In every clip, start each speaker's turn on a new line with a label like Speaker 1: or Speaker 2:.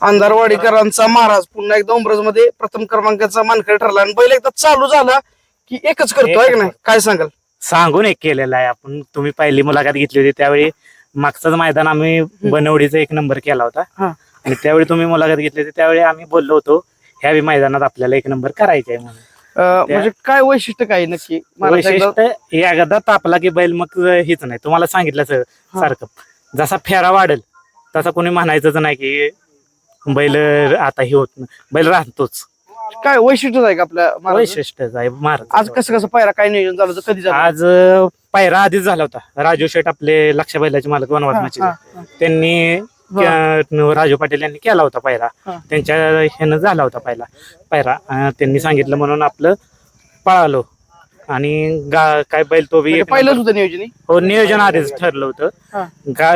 Speaker 1: अंधारवाडीकरांचा महाराज पुन्हा एकदा उमरज मध्ये प्रथम क्रमांकाचा मानकरी ठरला आणि बैल एकदा चालू झाला की एकच करतो आहे की नाही, काय सांगाल?
Speaker 2: सांगून एक केलेला आहे आपण. तुम्ही पहिली मुलाखत घेतली होती त्यावेळी मागचाच मैदान आम्ही बनवडीचा 1 नंबर केला होता आणि त्यावेळी तुम्ही मुलाखत घेतली होती त्यावेळी आम्ही बोललो होतो ह्या मैदानात आपल्याला 1 नंबर करायचा आहे म्हणून.
Speaker 1: म्हणजे काय वैशिष्ट्य काय नक्की?
Speaker 2: वैशिष्ट्य एकदा तापला की बैल मग हेच नाही, तुम्हाला सांगितलं सारखं जसा फेरा वाढेल तसा कोणी म्हणायचंच नाही की बैल आता हे होत नाही, बैल राहतोच.
Speaker 1: काय वैशिष्ट्य आहे का आपल्या
Speaker 2: वैशिष्ट्य आहे महाराज.
Speaker 1: आज कसं पायरा काय नियोजन झालं होतं, कधी झालं?
Speaker 2: आज पायरा आधीच झाला होता. राजू शेठ आपले लक्ष बैलाचे मालक वनवासमाचे त्यांनी राजू पाटील यांनी केला होता पायरा. त्यांच्या ह्यानं झाला होता पहिला पायरा. त्यांनी सांगितलं म्हणून आपलं पळालो आणि काय बैल तो बी
Speaker 1: पहिलंच होतं नियोजन?
Speaker 2: हो, नियोजन आधीच ठरलं होतं.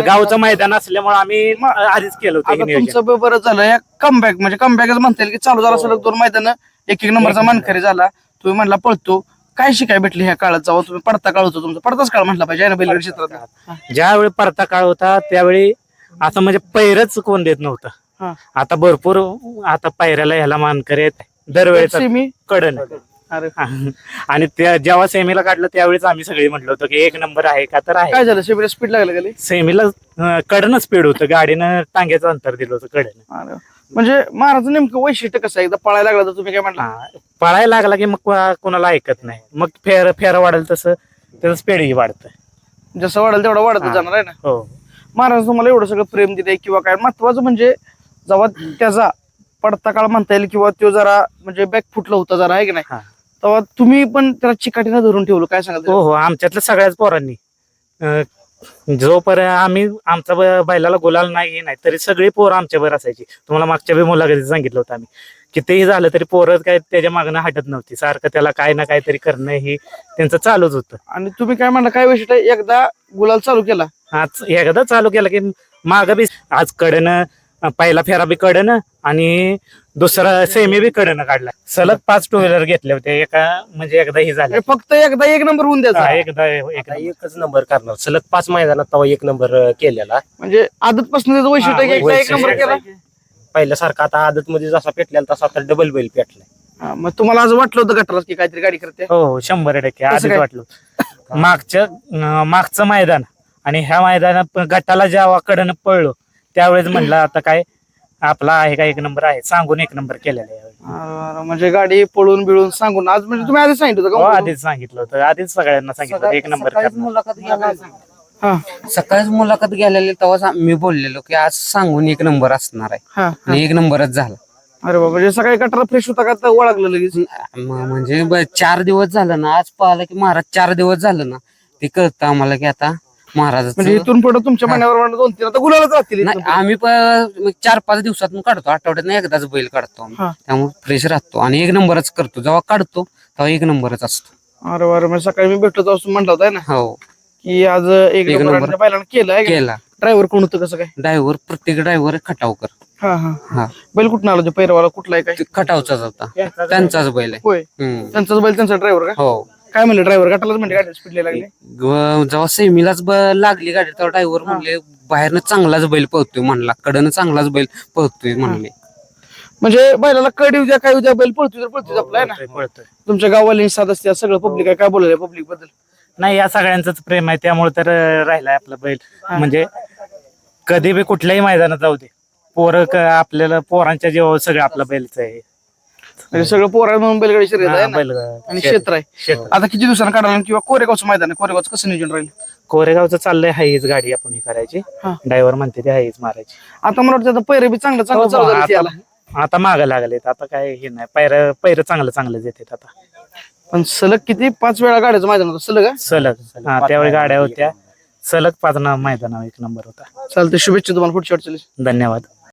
Speaker 2: गावचं मैदान असल्यामुळे आम्ही आधीच केलं होतं नियोजन.
Speaker 1: तुमचं बरं झालं या कमबॅक, म्हणजे कमबॅकच म्हणता येईल की चालू झाला सलग 2 मैदान 1-1 नंबरचा मानकरी झाला. तुम्ही म्हणला पळतो, काय शिकाय भेटली ह्या काळात? जेव्हा तुम्ही पडता काळ होतो तुमचा, पडताच काळ म्हटला पाहिजे ना बैलगाडी क्षेत्रात.
Speaker 2: ज्यावेळी परता काळ होता त्यावेळी असं म्हणजे पैरच कोण देत नव्हतं. आता भरपूर आता पायऱ्याला ह्याला मानकरी आहेत दरवेळेस कडन. आणि जेव्हा सेमीला काढलं त्यावेळेस आम्ही सगळे म्हटलं होतं की 1 नंबर आहे का, तर आहे.
Speaker 1: काय झालं सेमीला स्पीड लागलं गेले?
Speaker 2: सेमीला कडनं स्पीड होतं, गाडीनं टांग्याचं अंतर दिलं होतं कडनं.
Speaker 1: म्हणजे महाराज नेमकं वैशिष्ट्य कसं आहे? एकदा पळायला लागला तर तुम्ही काय म्हटलं?
Speaker 2: पळायला लागला की मग कोणाला ऐकत नाही, मग फेरा वाढेल तसं त्याचं स्पीडही वाढतं.
Speaker 1: जसं वाढेल तेवढं वाढत जाणार आहे ना.
Speaker 2: हो.
Speaker 1: महाराज तुम्हाला एवढं सगळं प्रेम दिलंय किंवा काय महत्वाचं म्हणजे जेव्हा त्याचा पडता काळ म्हणता येईल किंवा तो जरा म्हणजे बॅक फुटला होता जरा, आहे की नाही, तेव्हा तुम्ही पण त्याला चिकाटीनं धरून ठेवलं, काय सांगाल?
Speaker 2: हो, आमच्यातल्या सगळ्याच पोरांनी जोपर्यंत आम्ही आमचा बैलाला गुलाल नाही तरी सगळी पोरं आमच्या वर असायची. तुम्हाला मागच्या वेळी मुलाखतीत सांगितलं होतं आम्ही, कितीही झालं तरी पोरं काय त्याच्या मागणं हटत नव्हती. सारखं त्याला काय ना काहीतरी करणं ही त्यांचं चालूच होतं.
Speaker 1: आणि तुम्ही काय म्हणला, काय वैशिष्ट्य? एकदा गुलाल चालू केला,
Speaker 2: आज एकदा चालू केला की माग बी आज कडनं पहिला फेरा बी कडनं आणि दुसरा सेमी बी कडनं काढला. सलग 5 टू व्हीलर घेतले होते एका, म्हणजे एकदा ही झालं.
Speaker 1: फक्त एकदा 1 नंबर होऊन द्यायचा?
Speaker 2: एकच नंबर करणार. सलग 5 मैदानात तेव्हा 1 नंबर केलेला.
Speaker 1: म्हणजे आदतपासून त्याचं वैशिष्ट्य 1 नंबर केला.
Speaker 2: पहिल्यासारखा आता आदत मध्ये जसा पेटलेला तसा आता डबल बैल पेटलाय.
Speaker 1: मग तुम्हाला आज वाटलं होतं गटाला की काहीतरी गाडी करते?
Speaker 2: हो, 100% आधीच वाटलं. मागचं मैदान आणि ह्या मैदानात गटाला जेव्हा कडनं पळलो त्यावेळेस म्हणलं आता काय आपला आहे का 1 नंबर आहे, सांगून 1 नंबर केलेला आहे.
Speaker 1: म्हणजे गाडी पळून बिळून सांगून आज, म्हणजे तुम्ही आधीच सांगितलं होतं का?
Speaker 2: आधीच सांगितलं होतं, आधीच सगळ्यांना सांगितलं 1 नंबर.
Speaker 3: सकाळीच मुलाखत गेलेली तेव्हा मी बोललेलो की आज सांगून 1 नंबर असणार आहे आणि 1 नंबरच झाला.
Speaker 1: अरे बाबा, म्हणजे सकाळी गटाला फ्रेश होता का ओळखलं लगेच?
Speaker 3: म्हणजे 4 दिवस झालं ना, आज पाहिलं की महाराज 4 दिवस झालं ना, ते कळतं आम्हाला की आता महाराज
Speaker 1: म्हणजे इथून पुढे तुमच्या मनावर 2-3 आता गुलालच राहतील.
Speaker 3: आम्ही 4-5 दिवसात काढतो, आठवड्यात एकदाच बैल काढतो, त्यामुळे फ्रेश राहतो आणि 1 नंबरच करतो. जेव्हा काढतो तेव्हा 1 नंबरच असतो.
Speaker 1: अरे बरं, म्हणजे सकाळी मी भेटलो तेव्हा म्हटलं होतं ना
Speaker 3: हो
Speaker 1: की आज 1 नंबर बैलांना केला. ड्रायव्हर कोण होतं, कसं काय?
Speaker 3: ड्रायव्हर प्रत्येक ड्रायव्हर खटावकर.
Speaker 1: हा, बैल कुठं आला? पैरवाला कुठला आहे? काय
Speaker 3: खटावचाच होता, त्यांचाच बैल आहे.
Speaker 1: होय, त्यांचाच बैल, त्यांचा ड्रायव्हर का?
Speaker 3: हो.
Speaker 1: काय म्हणले ड्रायव्हर? गटालाच म्हणजे गाडी स्पीड लागली?
Speaker 3: जेव्हा सेमीलाच लागली गाडी तेव्हा ड्रायव्हर म्हणले बाहेरनं चांगलाच बैल पळतोय म्हणला, कडनं चांगलाच बैल पळतोय म्हणले.
Speaker 1: म्हणजे बैलाला कडी उद्या काय उद्या बैल पळतोय तर पळतोय आपला, आहे ना?
Speaker 2: पळतोय.
Speaker 1: तुमच्या गावाला साथ असते, सगळं पब्लिक आहे, काय बोलायला पब्लिक बद्दल?
Speaker 2: नाही, या सगळ्यांचंच प्रेम आहे त्यामुळे तर राहिलाय आपला बैल. म्हणजे कधी बी कुठल्याही मैदानात जाऊ दे, आपल्याला पोरांच्या जेव्हा सगळं आपला बैलच आहे.
Speaker 1: म्हणजे सगळं पोरा म्हणून बैलगाडी शर्यत आहे ना? आणि क्षेत्र आहे. आता किती दिवसांना काढायला किंवा कोरेगावचं मैदान आहे, कोरेगावचं कसं नियोजन राहील?
Speaker 2: कोरेगावचं चाललंय, हाईच गाडी आपण ही करायची. ड्रायव्हर म्हणते ते हाईच मारायची.
Speaker 1: आता मला वाटतं पैरे बी चांगलं चालू झालं.
Speaker 2: आता मागं लागलेत, आता काय हे नाही, पैर चांगलं येतात आता.
Speaker 1: पण सलग किती 5 वेळा गाड्याचं मैदान होतं सलग?
Speaker 2: त्यावेळी गाड्या होत्या सलग 5 मैदान 1 नंबर होता.
Speaker 1: चालतं, शुभेच्छा तुम्हाला पुढच्या वाटचालीस.
Speaker 2: धन्यवाद.